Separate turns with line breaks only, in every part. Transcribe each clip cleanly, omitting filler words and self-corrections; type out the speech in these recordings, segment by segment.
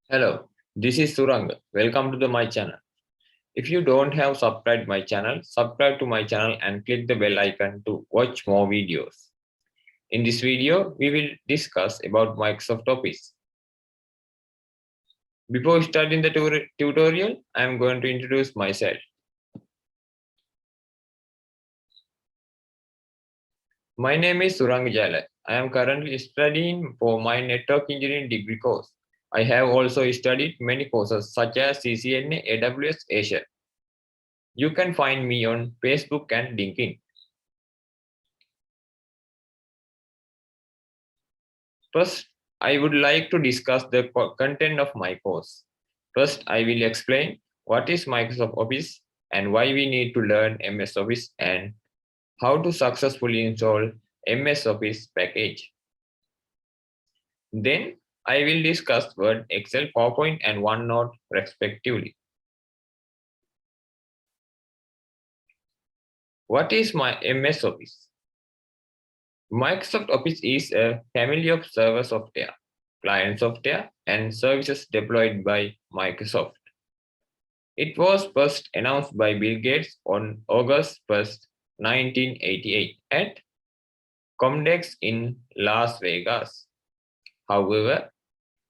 Hello, this is Surang. Welcome to my channel. If you don't have subscribed my channel, subscribe to my channel and click the bell icon to watch more videos. In this video, we will discuss about Microsoft Office. Before starting the tutorial, I am going to introduce myself. My name is Surang Jala. I am currently studying for my network engineering degree course. I have also studied many courses such as CCNA, AWS, Azure. You can find me on Facebook and LinkedIn. First, I would like to discuss the content of my course. First, I will explain what is Microsoft Office and why we need to learn MS Office and how to successfully install MS Office package. Then, I will discuss Word, Excel, PowerPoint, and OneNote respectively. What is my MS Office? Microsoft Office is a family of server software, client software, and services deployed by Microsoft. It was first announced by Bill Gates on August 1st, 1988 at Comdex in Las Vegas. However,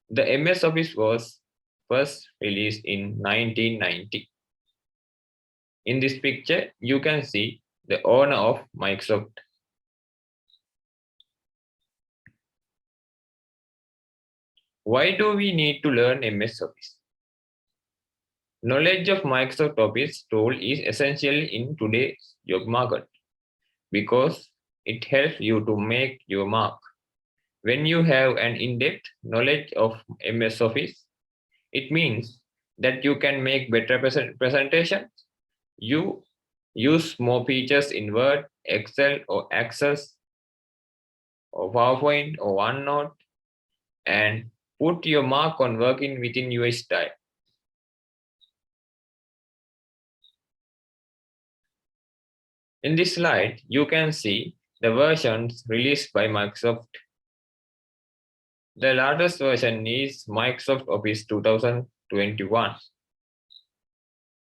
the MS Office was first released in 1990. In this picture, you can see the owner of Microsoft. Why do we need to learn MS Office? Knowledge of Microsoft Office tool is essential in today's job market because it helps you to make your mark. When you have an in-depth knowledge of MS Office, it means that you can make better presentations. You use more features in Word, Excel, or Access, or PowerPoint, or OneNote, and put your mark on working within your style. In this slide, you can see the versions released by Microsoft. The latest version is Microsoft Office 2021.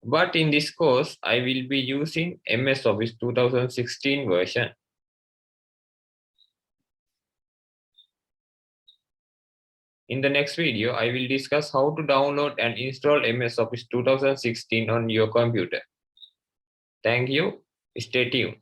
But in this course, I will be using MS Office 2016 version. In the next video, I will discuss how to download and install MS Office 2016 on your computer. Thank you. Stay tuned.